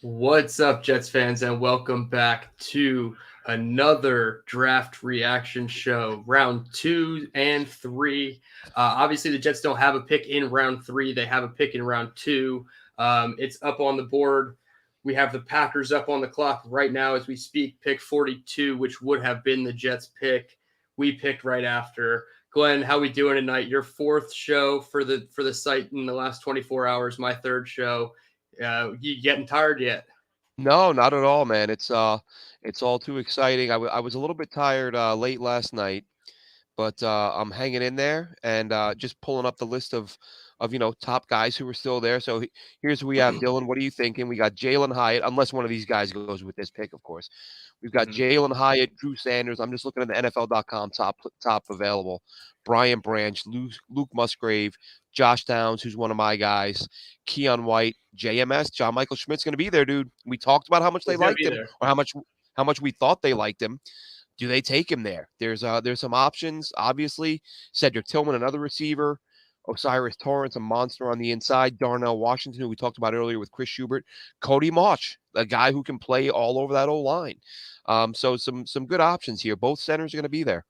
What's up, Jets fans, and welcome back to another draft reaction show, round 2 and 3. Obviously, the Jets don't have a pick in round 3, they have a pick in round 2. It's up on the board. We have the Packers up on the clock right now as we speak, pick 42, which would have been the Jets' pick. We picked right after. Glenn, how we doing tonight? Your fourth show for the site in the last 24 hours, my third show. You getting tired yet? No, not at all, man. It's all too exciting. I was a little bit tired late last night, but I'm hanging in there and just pulling up the list of top guys who are still there. So here's who we have. Dylan, what are you thinking? We got Jalen Hyatt, unless one of these guys goes with this pick, of course. We've got Mhm. Jalen Hyatt, Drew Sanders. I'm just looking at the NFL.com top available. Brian Branch, Luke Musgrave, Josh Downs, who's one of my guys, Keon White, JMS, John Michael Schmidt's going to be there, dude. We talked about how much they He's gonna liked be him, there. or how much we thought they liked him. Do they take him there? There's some options. Obviously, Cedric Tillman, another receiver. Osiris Torrance, a monster on the inside. Darnell Washington, who we talked about earlier with Chris Schubert. Cody Mauch, a guy who can play all over that old line. So some good options here. Both centers are going to be there.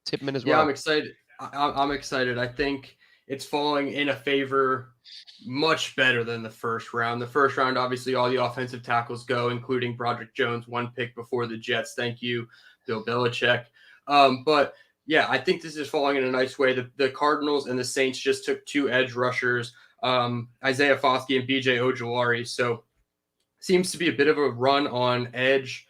Tipman as Yeah, I'm well. excited. I'm excited. I think it's falling in a favor much better than the first round. The first round, obviously, all the offensive tackles go, including Broderick Jones, one pick before the Jets. Thank you, Bill Belichick. But yeah, I think this is falling in a nice way. The Cardinals and the Saints just took two edge rushers, Isaiah Foskey and BJ Ojulari. So seems to be a bit of a run on edge.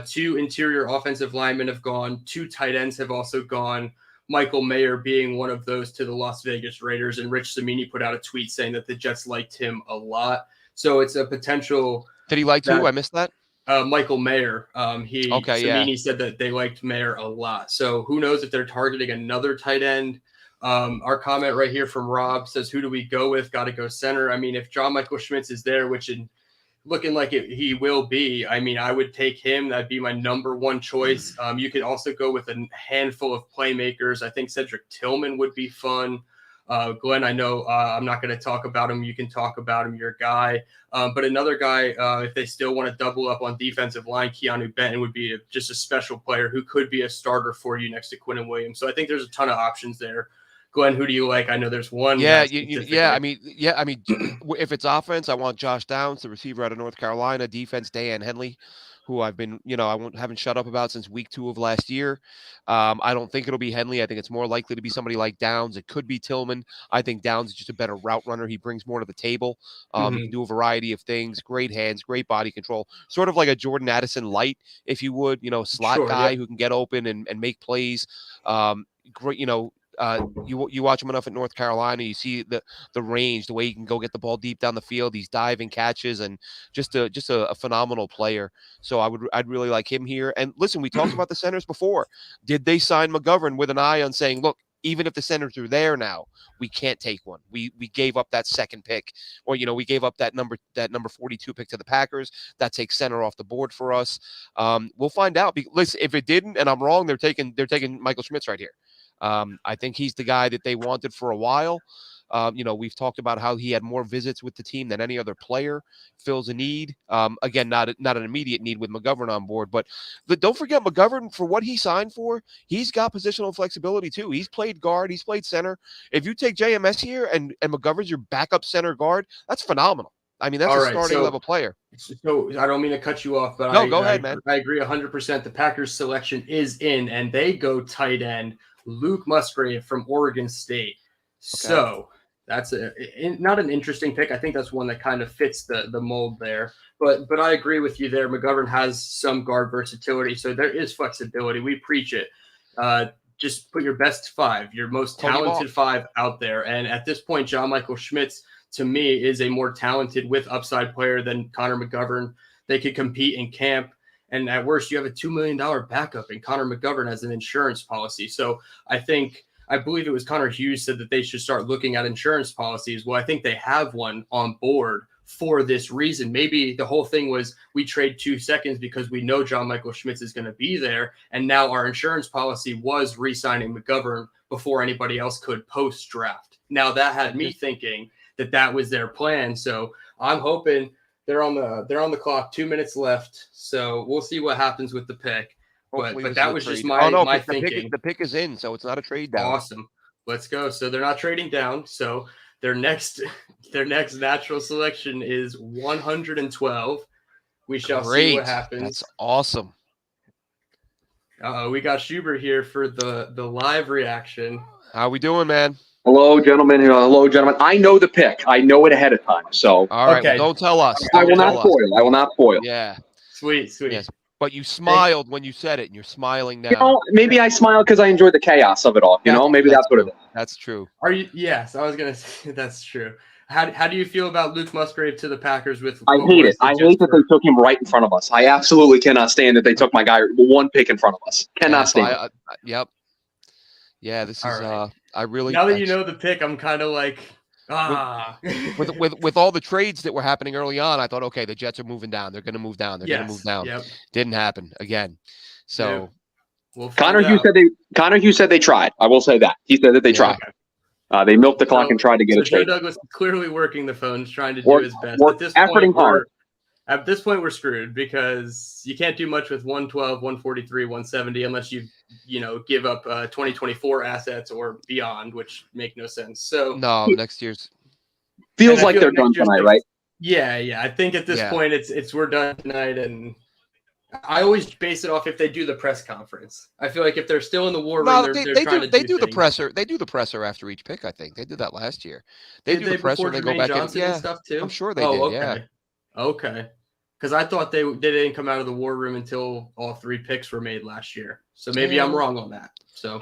Two interior offensive linemen have gone. Two tight ends have also gone. Michael Mayer being one of those to the Las Vegas Raiders. And Rich Cimini put out a tweet saying that the Jets liked him a lot. So it's a potential Did he like who? that I missed that. Michael Mayer, he Okay, yeah. Cimini said that they liked Mayer a lot. So who knows if they're targeting another tight end. Our comment right here from Rob says, "Who do we go with? Got to go center." I mean, if John Michael Schmitz is there, which in looking like he will be. I mean, I would take him. That'd be my number one choice. You could also go with a handful of playmakers. I think Cedric Tillman would be fun. Glenn, I know I'm not going to talk about him. You can talk about him, your guy. But another guy, if they still want to double up on defensive line, Keanu Benton would be just a special player who could be a starter for you next to Quinnen Williams. So I think there's a ton of options there. Glenn, who do you like? I know there's one Yeah, guy yeah. specifically. I mean, if it's offense, I want Josh Downs, the receiver out of North Carolina. Defense, Dan Henley, who I've been, haven't shut up about since week 2 of last year. I don't think it'll be Henley. I think it's more likely to be somebody like Downs. It could be Tillman. I think Downs is just a better route runner. He brings more to the table. He can Mm-hmm. do a variety of things. Great hands, great body control. Sort of like a Jordan Addison light, if you would. Slot Sure. guy Yep. who can get open and make plays. Great. You watch him enough at North Carolina, you see the range, the way he can go get the ball deep down the field, these diving catches, and just a phenomenal player. So I'd really like him here. And listen, we talked about the centers before. Did they sign McGovern with an eye on saying, look, even if the centers are there now, we can't take one. We gave up that second pick, or we gave up that number 42 pick to the Packers. That takes center off the board for us. We'll find out. Listen, if it didn't, and I'm wrong, they're taking Michael Schmitz right here. I think he's the guy that they wanted for a while. We've talked about how he had more visits with the team than any other player, fills a need. Again, not an immediate need with McGovern on board, but don't forget McGovern, for what he signed for, he's got positional flexibility too. He's played guard, he's played center. If you take JMS here and McGovern's your backup center guard, that's phenomenal. I mean, that's All a right. starting level player. So I don't mean to cut you off, but No, go ahead, man. I agree 100%. The Packers selection is in, and they go tight end Luke Musgrave from Oregon State. Okay. So that's not an interesting pick. I think that's one that kind of fits the mold there. But I agree with you there. McGovern has some guard versatility, so there is flexibility. We preach it. Uh, just put your best five, your most Cody talented Mauch. five out there. And at this point, John Michael Schmitz to me is a more talented with upside player than Connor McGovern. They could compete in camp. And at worst, you have a $2 million backup, and Connor McGovern has an insurance policy. So I believe it was Connor Hughes said that they should start looking at insurance policies. Well, I think they have one on board for this reason. Maybe the whole thing was we trade 2 seconds because we know John Michael Schmitz is going to be there. And now our insurance policy was re-signing McGovern before anybody else could post-draft. Now that had me thinking that was their plan. So I'm hoping They're on the clock. 2 minutes left, so we'll see what happens with the pick. Hopefully But this is that a was just trade. Oh no, my because thinking. the pick is in, so it's not a trade down. Awesome. Let's go. So they're not trading down. So their next natural selection is 112. We shall see what Great. happens. That's awesome. We got Schubert here for the live reaction. How we doing, man? Hello, gentlemen. Hello, gentlemen. I know the pick. I know it ahead of time. So All right. Okay. Well, don't tell us. I Don't will not tell us. spoil. I will not spoil. Yeah. Sweet. Yes. But you smiled when you said it, and you're smiling now. You know, maybe I smile because I enjoyed the chaos of it all. You know, maybe that's what it is. That's true. Are you? Yes, I was gonna say that's true. How do you feel about Luke Musgrave to the Packers with? I hate it. I hate that they took him right in front of us. I absolutely cannot stand that they took my guy one pick in front of us. Cannot stand it. Yep. Yeah, this is right. I really now that you know the pick, I'm kind of like with all the trades that were happening early on, I thought, okay, the Jets are moving down. They're going to move down. They're going to move down. Yep. Didn't happen again. So Connor Hughes said they tried. I will say that he said that they tried. Okay. They milked the clock and tried to get a trade. Joe Douglas clearly working the phones, trying to do his best. At this point, we're screwed because you can't do much with 112, 143, 170 unless you give up 2024 assets or beyond, which make no sense. So no, next year's feels like they're done tonight, right? Yeah. I think at this point it's we're done tonight, and I always base it off if they do the press conference. I feel like if they're still in the war room, they do the presser. They do the presser after each pick. I think they did that last year. They do the presser. They go back and stuff too. I'm sure they did. Okay. Yeah. Okay. Because I thought they didn't come out of the war room until all 3 picks were made last year. So maybe I'm wrong on that. So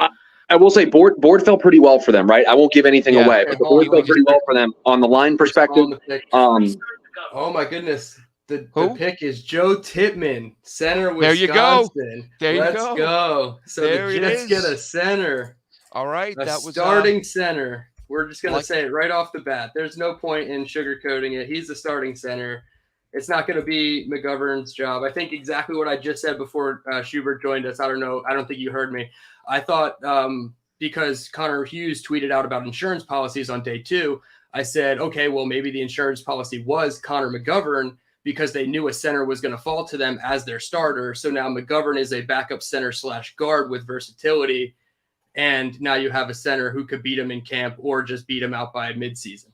I will say board fell pretty well for them, right? I won't give anything away, but the board fell pretty well for them on the line perspective. Oh my goodness. The pick is Joe Tippmann, center, Wisconsin. There you go. Let's go. So the Jets get a center. All right. That was starting center. We're just going to say it right off the bat. There's no point in sugarcoating it. He's the starting center. It's not going to be McGovern's job. I think exactly what I just said before Schubert joined us. I don't know. I don't think you heard me. I thought because Connor Hughes tweeted out about insurance policies on day 2, I said, okay, well, maybe the insurance policy was Connor McGovern because they knew a center was going to fall to them as their starter. So now McGovern is a backup center / guard with versatility. And now you have a center who could beat him in camp or just beat him out by midseason.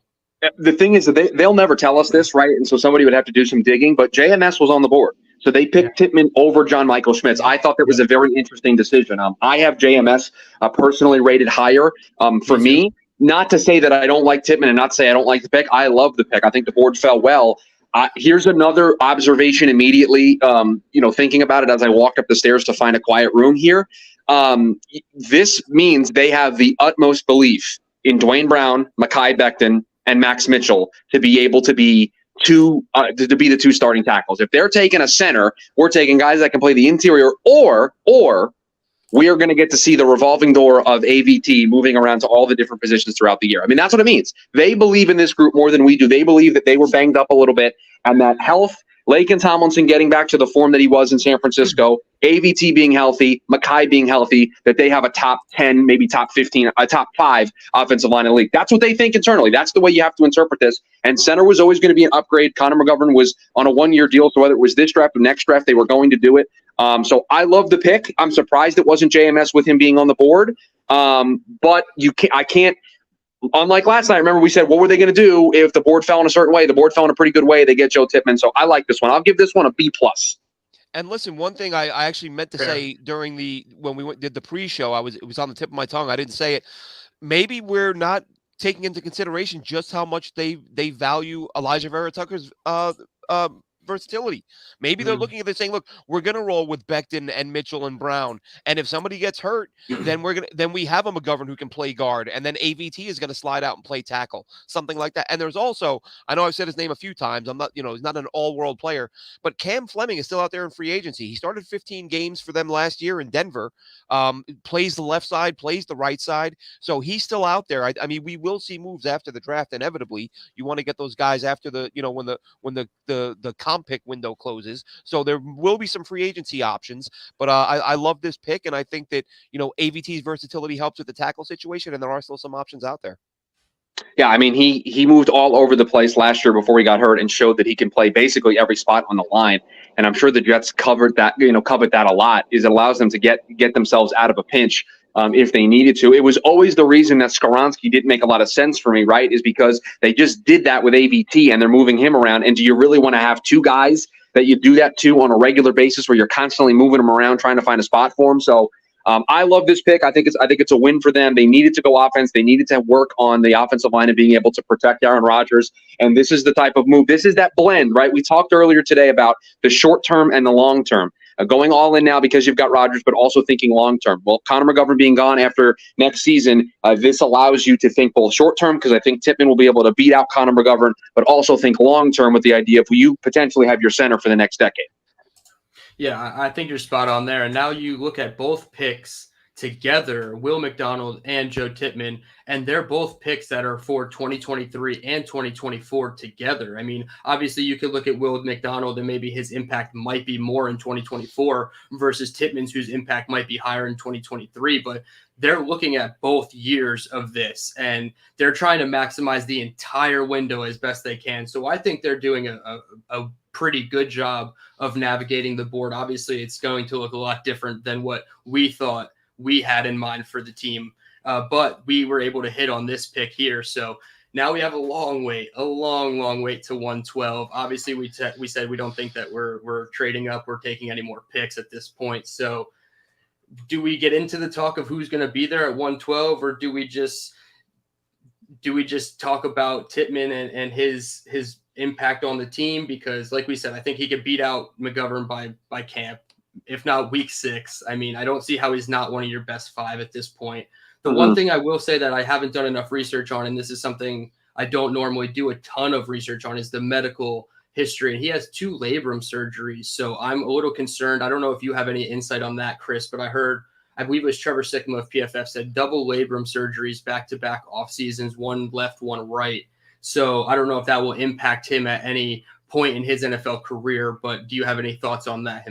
The thing is that they'll never tell us this, right? And so somebody would have to do some digging, but JMS was on the board. So they picked Tippmann over John Michael Schmitz. I thought that was a very interesting decision. I have JMS personally rated higher. For me, not to say that I don't like Tippmann and not to say I don't like the pick. I love the pick. I think the board fell well. Here's another observation immediately, thinking about it as I walked up the stairs to find a quiet room here. This means they have the utmost belief in Dwayne Brown, Mekhi Becton, and Max Mitchell to be able to be the 2 starting tackles. If they're taking a center, we're taking guys that can play the interior, or we are going to get to see the revolving door of AVT moving around to all the different positions throughout the year. I mean, that's what it means. They believe in this group more than we do. They believe that they were banged up a little bit and that health, Laken Tomlinson getting back to the form that he was in San Francisco, AVT being healthy, Mekhi being healthy, that they have a top 10, maybe top 15, a top 5 offensive line in the league. That's what they think internally. That's the way you have to interpret this. And center was always going to be an upgrade. Connor McGovern was on a 1-year deal, so whether it was this draft or next draft, they were going to do it. So I love the pick. I'm surprised it wasn't JMS with him being on the board. But I can't. Unlike last night, remember we said, what were they going to do if the board fell in a certain way? The board fell in a pretty good way. They get Joe Tippmann. So I like this one. I'll give this one a B+. And listen, one thing I actually meant to say during when we did the pre-show, it was on the tip of my tongue. I didn't say it. Maybe we're not taking into consideration just how much they value Elijah Vera Tucker's versatility. Maybe they're looking at this saying, look, we're going to roll with Becton and Mitchell and Brown. And if somebody gets hurt, then we have a McGovern who can play guard. And then AVT is going to slide out and play tackle, something like that. And there's also, I know I've said his name a few times. I'm not, he's not an all-world player, but Cam Fleming is still out there in free agency. He started 15 games for them last year in Denver, plays the left side, plays the right side. So he's still out there. I mean, we will see moves after the draft. Inevitably, you want to get those guys after when the comp pick window closes. So there will be some free agency options, but I love this pick, and I think that AVT's versatility helps with the tackle situation, and there are still some options out there. Yeah, I mean he moved all over the place last year before he got hurt and showed that he can play basically every spot on the line. And I'm sure the Jets covered that, covered that a lot. Is it allows them to get themselves out of a pinch if they needed to. It was always the reason that Skaronski didn't make a lot of sense for me, right? Is because they just did that with AVT and they're moving him around. And do you really want to have two guys that you do that to on a regular basis where you're constantly moving them around trying to find a spot for him? So I love this pick. I think it's a win for them. They needed to go offense. They needed to work on the offensive line and being able to protect Aaron Rodgers. And this is the type of move. This is that blend, right? We talked earlier today about the short term and the long term. Going all in now because you've got Rodgers, but also thinking long term. Well, Connor McGovern being gone after next season, this allows you to think both short term because I think Tippmann will be able to beat out Connor McGovern, but also think long term with the idea of you potentially have your center for the next decade. Yeah, I think you're spot on there. And now you look at both picks together, Will McDonald and Joe Tippmann, and they're both picks that are for 2023 and 2024 together. I mean, obviously you could look at Will McDonald and maybe his impact might be more in 2024 versus Tippmann's, whose impact might be higher in 2023, but they're looking at both years of this and they're trying to maximize the entire window as best they can. So I think they're doing a pretty good job of navigating the board. Obviously, it's going to look a lot different than what we thought we had in mind for the team, but we were able to hit on this pick here. So now we have a long wait to 112. Obviously, we said we don't think that we're trading up, we're taking any more picks at this point. So do we get into the talk of who's going to be there at 112, or do we just talk about Tippmann and his impact on the team? Because like we said, I think he could beat out McGovern by camp, if not week 6. I mean, I don't see how he's not one of your best 5 at this point. The one thing I will say that I haven't done enough research on, and this is something I don't normally do a ton of research on, is the medical history. And he has 2 labrum surgeries. So I'm a little concerned. I don't know if you have any insight on that, Chris, but I believe it was Trevor Sickma of PFF said double labrum surgeries back-to-back off seasons, one left, one right. So I don't know if that will impact him at any point in his NFL career, but do you have any thoughts on that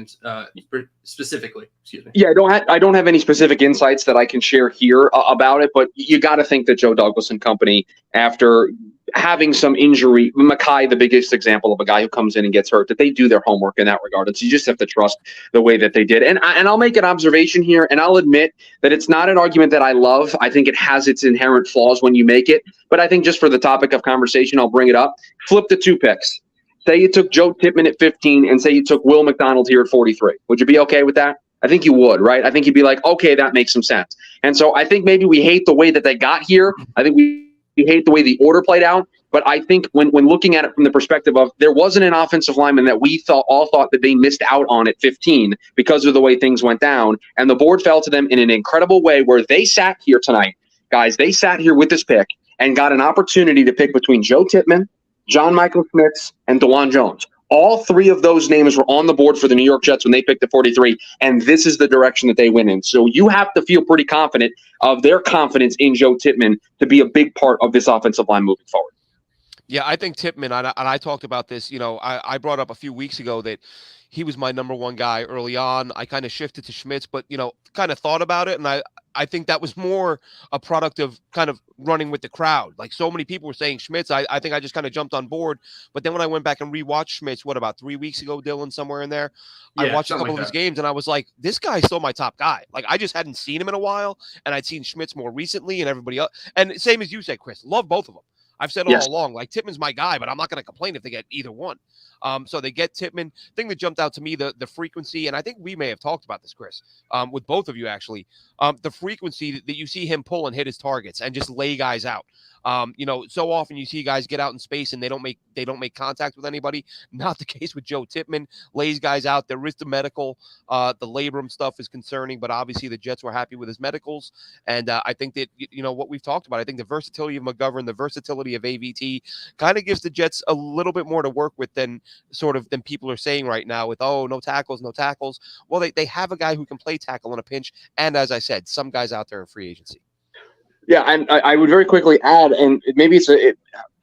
specifically? Excuse me. Yeah, I don't have any specific insights that I can share here about it, but you got to think that Joe Douglas and company, after having some injury, Mackay, the biggest example of a guy who comes in and gets hurt, that they do their homework in that regard. And so you just have to trust the way that they did. And I'll make an observation here, and I'll admit that it's not an argument that I love. I think it has its inherent flaws when you make it. But I think just for the topic of conversation, I'll bring it up. Flip the 2 picks. Say you took Joe Tippmann at 15 and say you took Will McDonald here at 43. Would you be okay with that? I think you would, right? I think you'd be like, okay, that makes some sense. And so I think maybe we hate the way that they got here. I think we hate the way the order played out. But I think when looking at it from the perspective of there wasn't an offensive lineman that we all thought that they missed out on at 15 because of the way things went down. And the board fell to them in an incredible way where they sat here tonight, guys. They sat here with this pick and got an opportunity to pick between Joe Tippmann, John Michael Schmitz, and DeJuan Jones. All 3 of those names were on the board for the New York Jets when they picked at 43, and this is the direction that they went in. So you have to feel pretty confident of their confidence in Joe Tippmann to be a big part of this offensive line moving forward. Yeah, I think Tippmann, and I talked about this, I brought up a few weeks ago that he was my number 1 guy early on. I kind of shifted to Schmitz, but, kind of thought about it, and I think that was more a product of kind of running with the crowd. Like so many people were saying Schmitz. I think I just kind of jumped on board. But then when I went back and rewatched Schmitz, about 3 weeks ago, Dylan, somewhere in there, Yeah, I watched a couple of his games and I was like, this guy's still my top guy. Like I just hadn't seen him in a while, and I'd seen Schmitz more recently and everybody else. And same as you said, Chris, love both of them. I've said all along, like Tippmann's my guy, but I'm not going to complain if they get either one. So they get Tippmann. Thing that jumped out to me, the frequency, and I think we may have talked about this, Chris, with both of you actually. The frequency that you see him pull and hit his targets and just lay guys out. So often you see guys get out in space and they don't make contact with anybody. Not the case with Joe Tippmann. Lays guys out. There is the medical, the labrum stuff is concerning, but obviously the Jets were happy with his medicals. And I think that, what we've talked about, I think the versatility of McGovern, the versatility of AVT kind of gives the Jets a little bit more to work with than people are saying right now with, no tackles. Well, they have a guy who can play tackle in a pinch. And as I said, some guys out there in free agency. Yeah, and I would very quickly add, and maybe it's a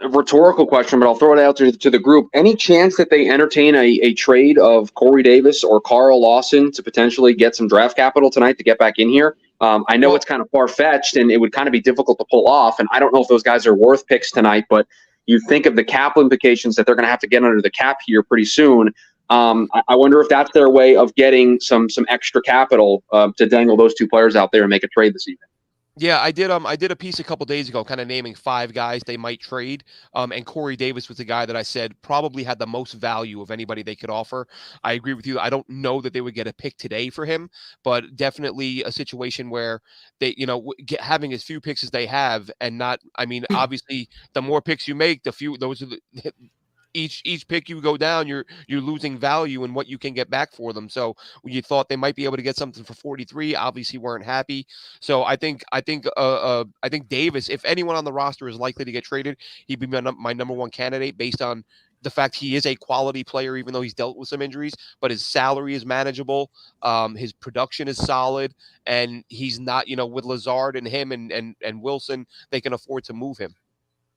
rhetorical question, but I'll throw it out to the group. Any chance that they entertain a trade of Corey Davis or Carl Lawson to potentially get some draft capital tonight to get back in here? I know it's kind of far-fetched, and it would kind of be difficult to pull off, and I don't know if those guys are worth picks tonight, but you think of the cap implications that they're going to have to get under the cap here pretty soon. I wonder if that's their way of getting some extra capital to dangle those two players out there and make a trade this evening. Yeah, I did a piece a couple days ago kind of naming 5 guys they might trade. And Corey Davis was the guy that I said probably had the most value of anybody they could offer. I agree with you. I don't know that they would get a pick today for him, but definitely a situation where they, having as few picks as they have and not, I mean, obviously the more picks you make, the few, those are the, each pick you go down, you're losing value in what you can get back for them. So you thought they might be able to get something for 43, obviously weren't happy. So I think Davis, if anyone on the roster is likely to get traded, he'd be my number one candidate based on the fact he is a quality player, even though he's dealt with some injuries, but his salary is manageable. His production is solid, and he's not, with Lazard and him and Wilson, they can afford to move him.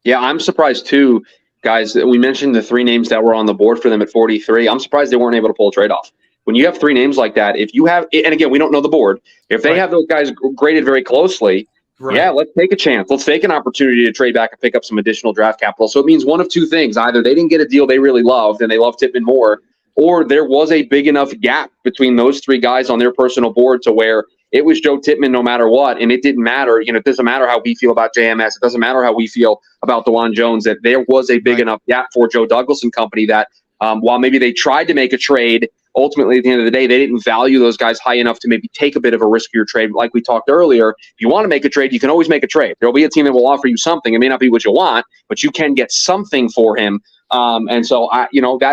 Yeah, I'm surprised too, guys. We mentioned the 3 names that were on the board for them at 43. I'm surprised they weren't able to pull a trade off. When you have 3 names like that, if you have, and again, we don't know the board, if they have those guys graded very closely, yeah, let's take a chance. Let's take an opportunity to trade back and pick up some additional draft capital. So it means one of 2 things. Either they didn't get a deal they really loved and they love Tippmann more, or there was a big enough gap between those 3 guys on their personal board to where it was Joe Tippmann no matter what, and it didn't matter. It doesn't matter how we feel about JMS. It doesn't matter how we feel about DeJuan Jones, that there was a big enough gap for Joe Douglas and company that while maybe they tried to make a trade, ultimately at the end of the day, they didn't value those guys high enough to maybe take a bit of a riskier trade. Like we talked earlier, if you want to make a trade, you can always make a trade. There'll be a team that will offer you something. It may not be what you want, but you can get something for him. And so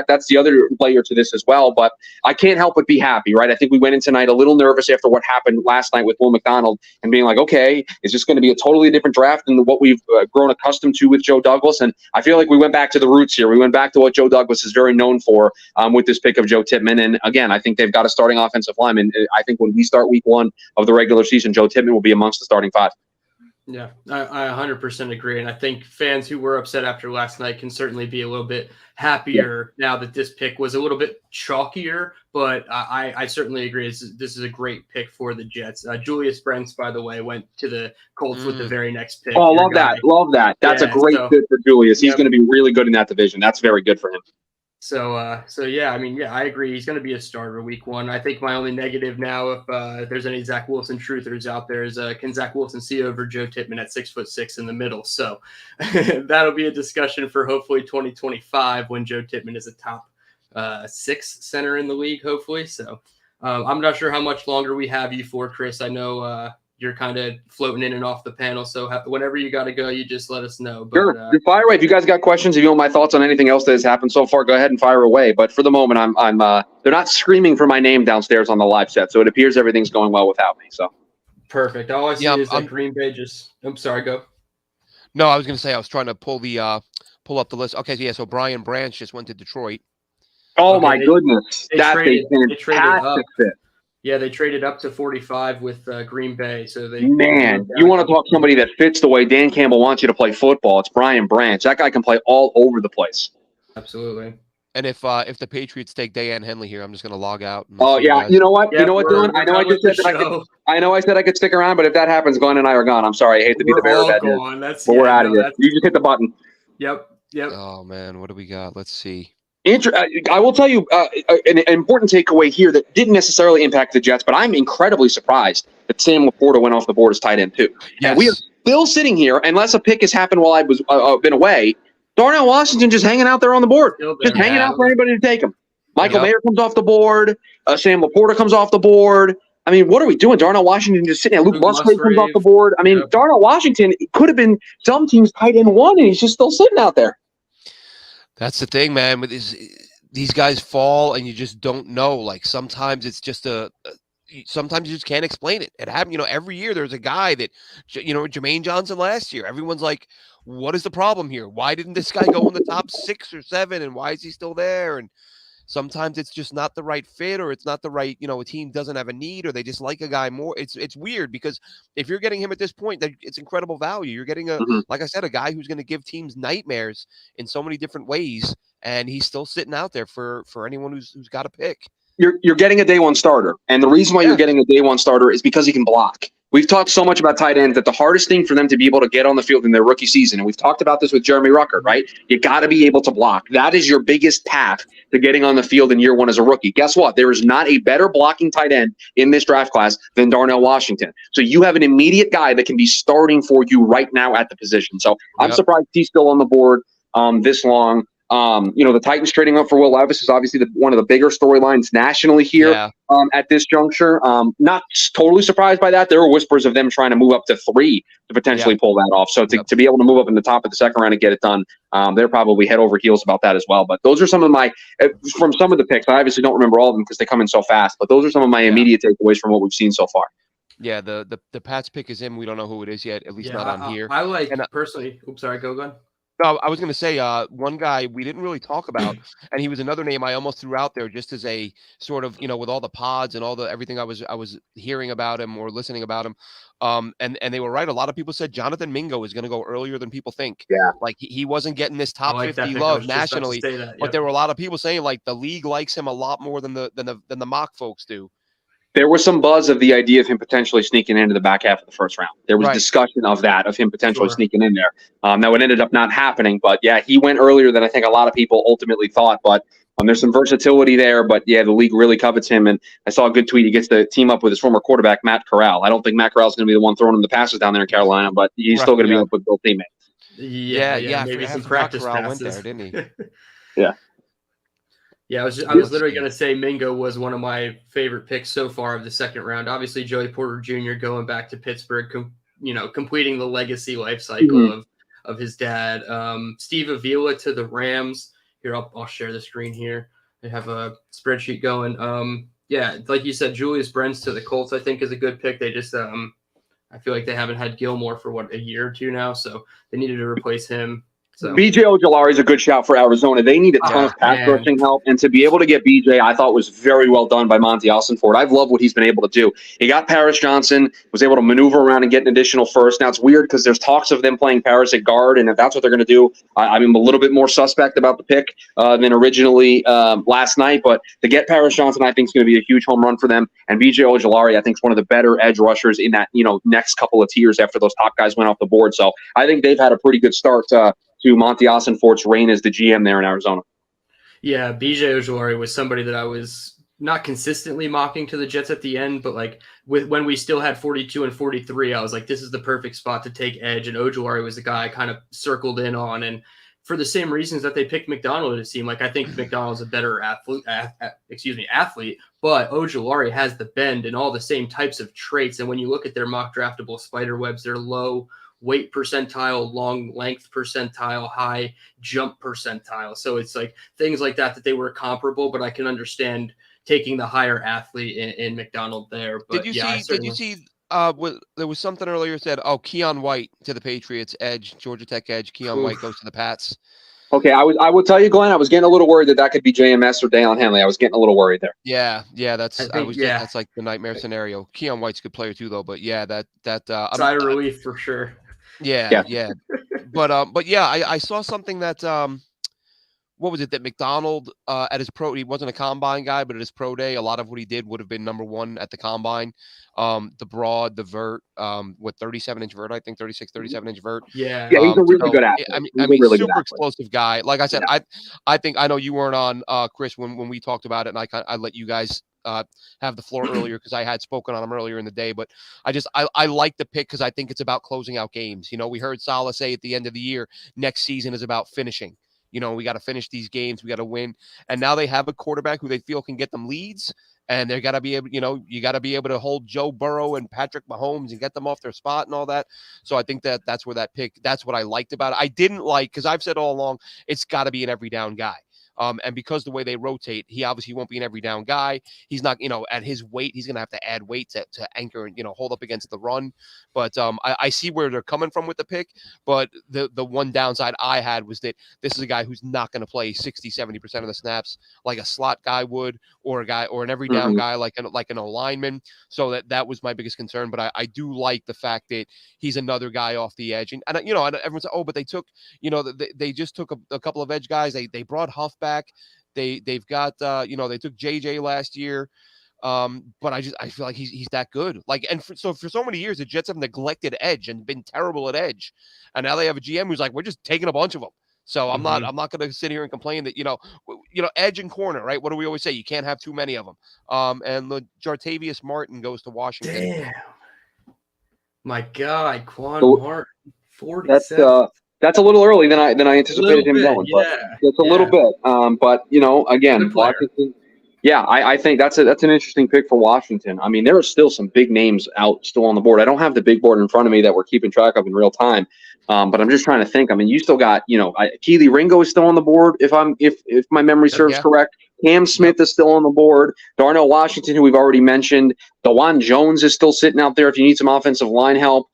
that's the other layer to this as well. But I can't help but be happy, right? I think we went in tonight a little nervous after what happened last night with Will McDonald and being like, okay, is this going to be a totally different draft than what we've grown accustomed to with Joe Douglas? And I feel like we went back to the roots here. We went back to what Joe Douglas is very known for with this pick of Joe Tippmann. And again, I think they've got a starting offensive lineman. I think when we start week 1 of the regular season, Joe Tippmann will be amongst the starting 5. Yeah, I 100% agree. And I think fans who were upset after last night can certainly be a little bit happier now that this pick was a little bit chalkier. But I certainly agree. This is a great pick for the Jets. Julius Brents, by the way, went to the Colts with the very next pick. Oh, love that. That's a great fit for Julius. He's going to be really good in that division. That's very good for him. So yeah, I mean, yeah, I agree. He's going to be a starter week 1. I think my only negative now, if there's any Zach Wilson truthers out there, is can Zach Wilson see over Joe Tippmann at 6'6" in the middle? So that'll be a discussion for hopefully 2025 when Joe Tippmann is a top 6 center in the league, hopefully. So I'm not sure how much longer we have you for, Chris. I know you're kind of floating in and off the panel. So whenever you got to go, you just let us know. But, sure. Fire away. If you guys got questions, if you want my thoughts on anything else that has happened so far, go ahead and fire away. But for the moment, I'm they're not screaming for my name downstairs on the live set. So it appears everything's going well without me. So perfect. All I see is that Green Bay just, I'm sorry, go. No, I was going to say, I was trying to pull up the list. Okay. Yeah. So Brian Branch just went to Detroit. Oh my goodness. That's a fantastic fit. Yeah, they traded up to 45 with Green Bay. So you want to talk somebody that fits the way Dan Campbell wants you to play football? It's Brian Branch. That guy can play all over the place. Absolutely. And if the Patriots take Dayan Henley here, I'm just going to log out. Oh yeah, you know what? Yeah, Dylan? I know I just said that I said I could stick around, but if that happens, Glenn and I are gone. I'm sorry. I hate to be the bearer of bad news. But we're out of here. You just hit the button. Yep. Oh man, what do we got? Let's see. I will tell you an important takeaway here that didn't necessarily impact the Jets, but I'm incredibly surprised that Sam Laporta went off the board as tight end too. Yes. And we are still sitting here, unless a pick has happened while I was been away. Darnell Washington just hanging out there on the board, just hanging out for anybody to take him. Michael Mayer comes off the board. Sam Laporta comes off the board. I mean, what are we doing? Darnell Washington just sitting there. Luke Musgrave comes off the board. I mean, Darnell Washington could have been some team's tight end 1, and he's just still sitting out there. That's the thing, man. With these guys fall, and you just don't know. Like sometimes it's just sometimes you just can't explain it. It happened, every year there's a guy that, Jermaine Johnson last year. Everyone's like, "What is the problem here? Why didn't this guy go in the top 6 or 7? And why is he still there?" And sometimes it's just not the right fit, or it's not the right, a team doesn't have a need, or they just like a guy more. It's weird because if you're getting him at this point, that it's incredible value. You're getting Mhm. like I said, a guy who's going to give teams nightmares in so many different ways, and he's still sitting out there for anyone who's got a pick. You're getting a day one starter, and the reason why you're getting a day one starter is because he can block. We've talked so much about tight ends that the hardest thing for them to be able to get on the field in their rookie season, and we've talked about this with Jeremy Ruckert, right? You got to be able to block. That is your biggest path to getting on the field in year one as a rookie. Guess what? There is not a better blocking tight end in this draft class than Darnell Washington. So you have an immediate guy that can be starting for you right now at the position. So I'm surprised he's still on the board this long. The Titans trading up for Will Levis is obviously one of the bigger storylines nationally here at this juncture. Not totally surprised by that. There were whispers of them trying to move up to 3 to potentially pull that off. So to be able to move up in the top of the second round and get it done, they're probably head over heels about that as well. But those are some of my, from some of the picks. I obviously don't remember all of them because they come in so fast. But those are some of my immediate takeaways from what we've seen so far. Yeah, the Pats pick is in. We don't know who it is yet, at least not on here. I like personally. Oops, sorry. Go on. No, I was going to say one guy we didn't really talk about, and he was another name I almost threw out there just as a sort of, with all the pods and all the everything I was hearing about him or listening about him, and they were right. A lot of people said Jonathan Mingo is going to go earlier than people think. Yeah, like he wasn't getting this top 50 love nationally, but there were a lot of people saying like the league likes him a lot more than the mock folks do. There was some buzz of the idea of him potentially sneaking into the back half of the first round. There was discussion of him potentially sneaking in there. Now it ended up not happening, but yeah, he went earlier than I think a lot of people ultimately thought. But there's some versatility there. But yeah, the league really covets him. And I saw a good tweet. He gets to team up with his former quarterback, Matt Corral. I don't think Matt Corral's going to be the one throwing him the passes down there in Carolina, but he's still going to be up with both teammates. Yeah. Maybe some practice passes. Went there, didn't he? Yeah. Yeah, I was literally going to say Mingo was one of my favorite picks so far of the second round. Obviously, Joey Porter Jr. going back to Pittsburgh, completing the legacy life cycle of his dad. Steve Avila to the Rams. Here, I'll share the screen here. I have a spreadsheet going. Like you said, Julius Brents to the Colts, I think, is a good pick. They just, I feel like they haven't had Gilmore for a year or two now, so they needed to replace him. So. BJ Ojulari is a good shout for Arizona. They need a ton of pass rushing help, and to be able to get BJ, I thought was very well done by Monty Alsonford. I've loved what he's been able to do. He got Paris Johnson, was able to maneuver around and get an additional first. Now it's weird because there's talks of them playing Paris at guard, and if that's what they're going to do, I'm a little bit more suspect about the pick than originally last night. But to get Paris Johnson, I think is going to be a huge home run for them. And BJ Ojulari, I think, is one of the better edge rushers in that next couple of tiers after those top guys went off the board. So I think they've had a pretty good start to Monty Alsonford's reign as the GM there in Arizona. Yeah, BJ Ojulari was somebody that I was not consistently mocking to the Jets at the end, but like when we still had 42 and 43, I was like, this is the perfect spot to take edge. And Ojulari was the guy I kind of circled in on. And for the same reasons that they picked McDonald, it seemed like I think McDonald's a better athlete, but Ojulari has the bend and all the same types of traits. And when you look at their mock draftable spider webs, they're low weight percentile, long length percentile, high jump percentile. So it's like things like that they were comparable, but I can understand taking the higher athlete in McDonald there. But did you see there was something earlier said, Keon White to the Patriots edge, Georgia Tech edge, Keon White goes to the Pats. Okay, I will tell you, Glenn, I was getting a little worried that could be JMS or Deion Henley. I was getting a little worried there. Yeah, that's like the nightmare scenario. Keon White's a good player too, though. But yeah, sigh of relief for sure. Yeah. But yeah, I saw something that what was it that McDonald at his pro, he wasn't a combine guy, but at his pro day, a lot of what he did would have been number one at the combine. The broad, the vert, 37-inch vert, I think 37-inch vert. Yeah, he's a really good athlete. I mean, really super explosive guy. Like I said, I think I know you weren't on Chris when we talked about it, and I let you guys have the floor earlier because I had spoken on him earlier in the day. But I like the pick because I think it's about closing out games. We heard Saleh say at the end of the year, next season is about finishing. We got to finish these games. We got to win. And now they have a quarterback who they feel can get them leads. And they got to be able, you got to be able to hold Joe Burrow and Patrick Mahomes and get them off their spot and all that. So I think that's where that pick, that's what I liked about it. I didn't like, because I've said all along, it's got to be an every down guy. And because the way they rotate, he obviously won't be an every down guy. He's not, at his weight, he's going to have to add weight to anchor and, hold up against the run. But I see where they're coming from with the pick. But the one downside I had was that this is a guy who's not going to play 60-70% of the snaps like a slot guy would, or a guy or an every down guy like an O-lineman. So that was my biggest concern. But I do like the fact that he's another guy off the edge. And everyone's like, oh, but they took, they just took a couple of edge guys. They brought Huff back. They've got they took JJ last year. But I feel like he's that good. Like, and for so many years, the Jets have neglected edge and been terrible at edge, and now they have a GM who's like, we're just taking a bunch of them. So I'm not going to sit here and complain that edge and corner, right? What do we always say? You can't have too many of them. And the Jartavius Martin goes to Washington. Damn, my guy, Quan Martin, 47. That's a little early than I anticipated him going. But it's a little bit. But again, Washington. Yeah, I think that's an interesting pick for Washington. I mean, there are still some big names still on the board. I don't have the big board in front of me that we're keeping track of in real time, but I'm just trying to think. I mean, you still got Keely Ringo is still on the board if my memory serves correct. Cam Smith is still on the board. Darnell Washington, who we've already mentioned. DeJuan Jones is still sitting out there if you need some offensive line help.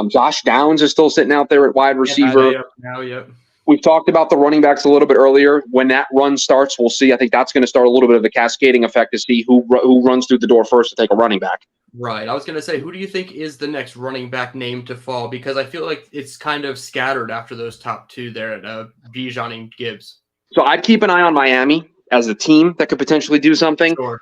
Josh Downs is still sitting out there at wide receiver. Yep. We've talked about the running backs a little bit earlier. When that run starts, we'll see. I think that's going to start a little bit of the cascading effect to see who runs through the door first to take a running back. Right. I was going to say, who do you think is the next running back name to fall? Because I feel like it's kind of scattered after those top two there at Bijan and Gibbs. So I'd keep an eye on Miami as a team that could potentially do something. Sure.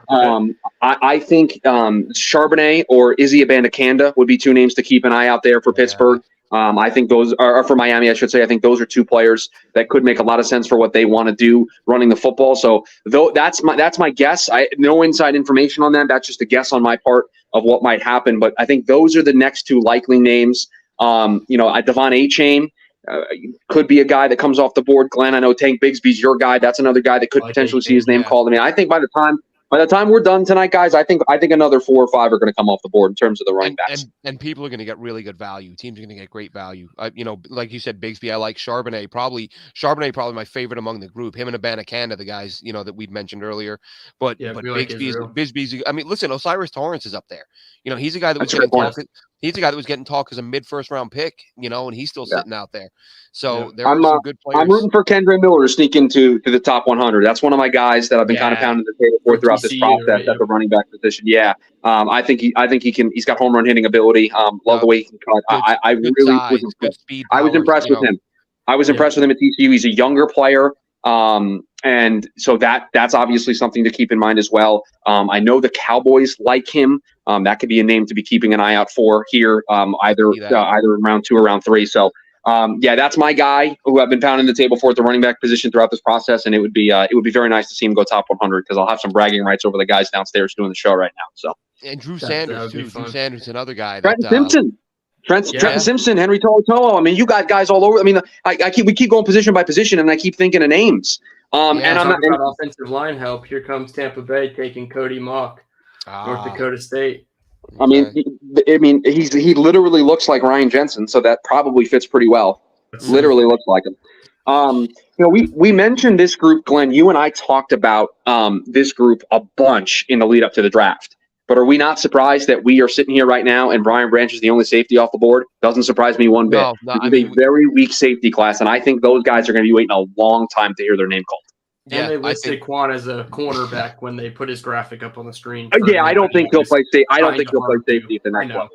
I think Charbonnet or Izzy Abanikanda would be two names to keep an eye out there for Pittsburgh. I think those are for Miami, I should say. I think those are two players that could make a lot of sense for what they want to do running the football. So that's my guess. I no inside information on that. That's just a guess on my part of what might happen. But I think those are the next two likely names. Devon Achane could be a guy that comes off the board. Glenn, I know Tank Bigsby's your guy. That's another guy that could potentially see his name called. I mean, I think by the time we're done tonight, guys, I think another 4 or 5 are going to come off the board in terms of the running backs. And people are going to get really good value. Teams are going to get great value. Like you said, Bigsby, I like Charbonnet. Probably my favorite among the group. Him and Abanikanda, the guys that we'd mentioned earlier. But Bigsby's. I mean, listen, Osiris Torrance is up there. He's a guy that was getting talked. He's a guy that was getting talked as a mid-first round pick. And he's still sitting out there. So there are some good players. I'm rooting for Kendre Miller to sneak into the top 100. That's one of my guys that I've been kind of pounding the table for throughout this process at the running back position. Yeah, I think he can. He's got home run hitting ability. Love the way he can cut. I really was impressed. I was impressed with him. I was impressed with him at TCU. He's a younger player. And so that's obviously something to keep in mind as well. I know the Cowboys like him. That could be a name to be keeping an eye out for here, either in round 2 or round 3. So, that's my guy who I've been pounding the table for at the running back position throughout this process, and it would be very nice to see him go top 100 because I'll have some bragging rights over the guys downstairs doing the show right now. So, and Drew Sanders too. Drew Sanders, another guy. Trenton Simpson. Trenton Simpson, Henry To'oTo'o. I mean, you got guys all over. I mean, we keep going position by position, and I keep thinking of names. And I'm not about offensive line help. Here comes Tampa Bay taking Cody Mock, North Dakota State. I mean, he literally looks like Ryan Jensen, so that probably fits pretty well. Literally looks like him. We mentioned this group, Glenn. You and I talked about this group a bunch in the lead up to the draft. But are we not surprised that we are sitting here right now and Brian Branch is the only safety off the board? Doesn't surprise me one bit. This is a very weak safety class, and I think those guys are going to be waiting a long time to hear their name called. And they listed Quan as a cornerback when they put his graphic up on the screen. I don't think he'll play safety. I don't think he'll play safety at the next one.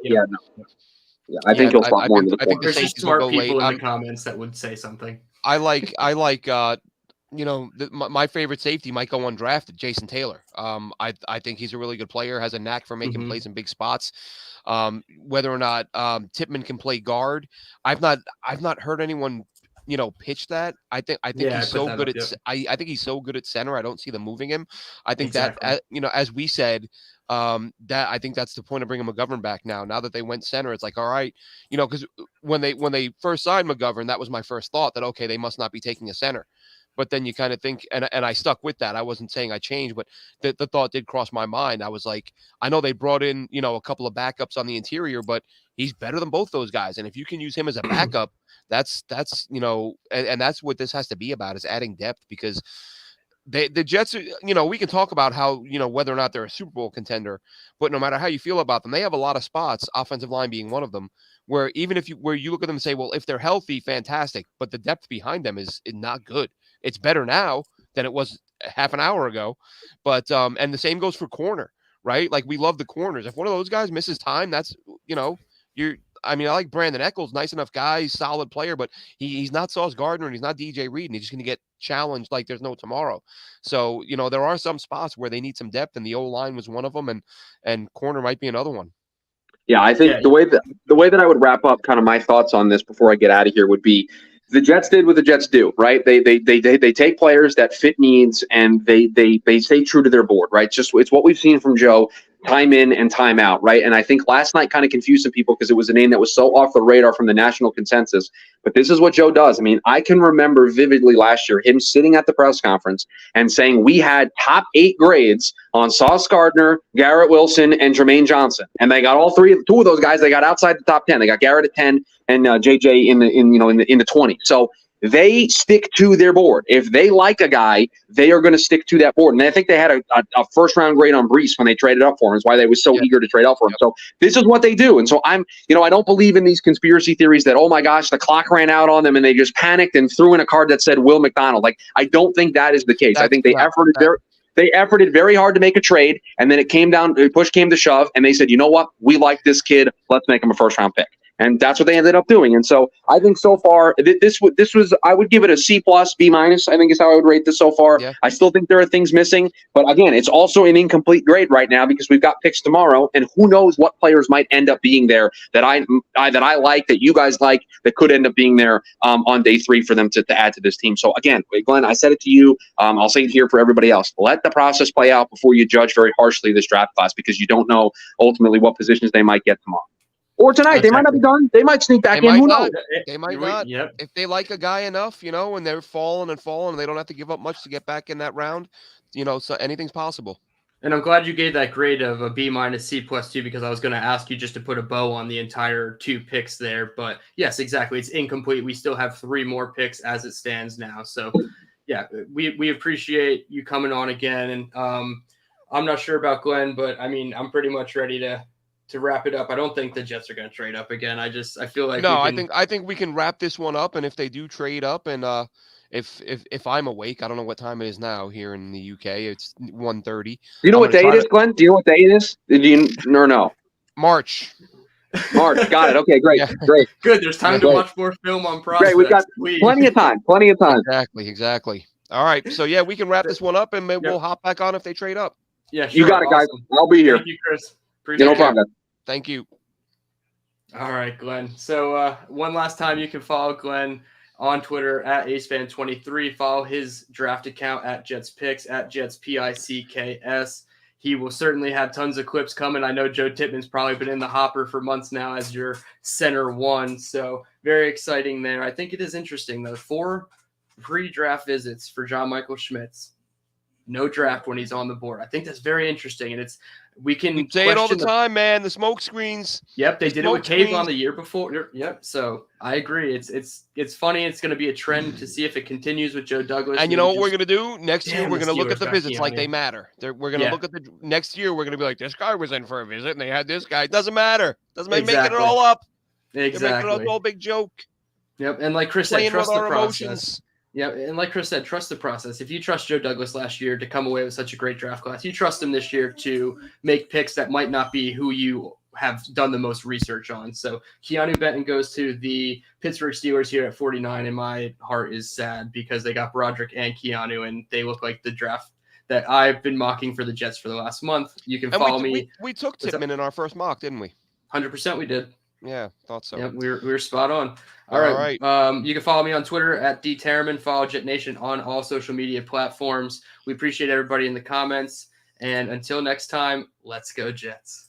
I think he'll slot more into the corner. There's just smart people in the comments that would say something. I like my favorite safety might go undrafted, Jason Taylor. I think he's a really good player, has a knack for making plays in big spots. Whether or not Tippmann can play guard, I've not heard anyone pitch that. I think he's so good at I think he's so good at center. I don't see them moving him. I think that as we said, that I think that's the point of bringing McGovern back now. Now that they went center, it's like, all right, because when they first signed McGovern, that was my first thought that okay, they must not be taking a center. But then you kind of think, and I stuck with that. I wasn't saying I changed, but the thought did cross my mind. I was like, I know they brought in, a couple of backups on the interior, but he's better than both those guys. And if you can use him as a backup, that's and that's what this has to be about, is adding depth, because the Jets, we can talk about how, whether or not they're a Super Bowl contender, but no matter how you feel about them, they have a lot of spots, offensive line being one of them, where even where you look at them and say, well, if they're healthy, fantastic, but the depth behind them is not good. It's better now than it was half an hour ago. But, and the same goes for corner, right? Like, we love the corners. If one of those guys misses time, that's, I like Brandon Eccles, nice enough guy, he's solid player, but he's not Sauce Gardner and he's not DJ Reed, and he's just going to get challenged like there's no tomorrow. So, there are some spots where they need some depth, and the O-line was one of them, and corner might be another one. Yeah, I think the way that I would wrap up kind of my thoughts on this before I get out of here would be the Jets did what the Jets do, right? They take players that fit needs and they stay true to their board, right? It's what we've seen from Joe time in and time out, right? And I think last night kind of confused some people because it was a name that was so off the radar from the national consensus. But this is what Joe does. I mean, I can remember vividly last year him sitting at the press conference and saying we had top 8 grades on Sauce Gardner, Garrett Wilson, and Jermaine Johnson, and they got two of those guys. They got outside the top 10. They got Garrett at 10 and JJ in the 20. So they stick to their board. If they like a guy, they are going to stick to that board. And I think they had a first round grade on Brees when they traded up for him. That's why they were so eager to trade up for him. So this is what they do. And so I don't believe in these conspiracy theories that, oh my gosh, the clock ran out on them and they just panicked and threw in a card that said Will McDonald. Like, I don't think that is the case. I think they efforted very hard to make a trade, and then push came to shove, and they said, you know what, we like this kid, let's make him a first round pick. And that's what they ended up doing. And so I think so far, this was, I would give it a C+, B-, I think is how I would rate this so far. Yeah. I still think there are things missing. But again, it's also an incomplete grade right now because we've got picks tomorrow. And who knows what players might end up being there that I like, that you guys like, that could end up being there on day 3 for them to add to this team. So again, Glenn, I said it to you. I'll say it here for everybody else. Let the process play out before you judge very harshly this draft class, because you don't know ultimately what positions they might get tomorrow. Or tonight. Exactly. They might not be done. They might sneak back in. Who knows? They might not. Yep. If they like a guy enough, and they're falling and they don't have to give up much to get back in that round, so anything's possible. And I'm glad you gave that grade of a B-, C+, too, because I was going to ask you just to put a bow on the entire 2 picks there. But yes, exactly. It's incomplete. We still have 3 more picks as it stands now. So yeah, we appreciate you coming on again. And I'm not sure about Glenn, but I mean, I'm pretty much ready to wrap it up. I don't think the Jets are going to trade up again. I feel like I think we can wrap this one up. And if they do trade up, and if I'm awake, I don't know what time it is now here in the UK. It's 1:30. Do you know what day it is, Glenn? Do you know what day it is? Do you know? March. Got it. Okay, great. Yeah. Great. Good. There's time to watch more film on prospects. Great. We've got plenty of time. Exactly. All right. So yeah, we can wrap this one up, and maybe we'll hop back on if they trade up. Yeah, sure. You got it, guys. I'll be here. Thank you, Chris. No problem. Thank you. All right, Glenn. So one last time, you can follow Glenn on Twitter at AceFan23. Follow his draft account at JetsPicks, at JetsPicks. He will certainly have tons of clips coming. I know Joe Tippmann's probably been in the hopper for months now as your center one. So very exciting there. I think it is interesting, though. 4 pre-draft visits for John Michael Schmitz. No draft when he's on the board. I think that's very interesting, and we can say it all the time, man. The smoke screens. Yep, they did it with Kayvon the year before. Yep, so I agree. It's funny. It's going to be a trend to see if it continues with Joe Douglas. And you know what we're going to do next year? We're going to look at the visits like they matter. We're going to look at the next year. We're going to be like, this guy was in for a visit, and they had this guy. It doesn't matter. Doesn't making it all up. Exactly. They're making it all big joke. Yep, and like Chris said, trust the process. Emotions. Yeah, and like Chris said, trust the process. If you trust Joe Douglas last year to come away with such a great draft class, you trust him this year to make picks that might not be who you have done the most research on. So Keanu Benton goes to the Pittsburgh Steelers here at 49, and my heart is sad because they got Broderick and Keanu, and they look like the draft that I've been mocking for the Jets for the last month. You can follow me. We took Tippmann in our first mock, didn't we? 100% we did. Yeah, thought so. Yeah, we were spot on. All right. You can follow me on Twitter at DTerriman. Follow JetNation on all social media platforms. We appreciate everybody in the comments. And until next time, let's go Jets.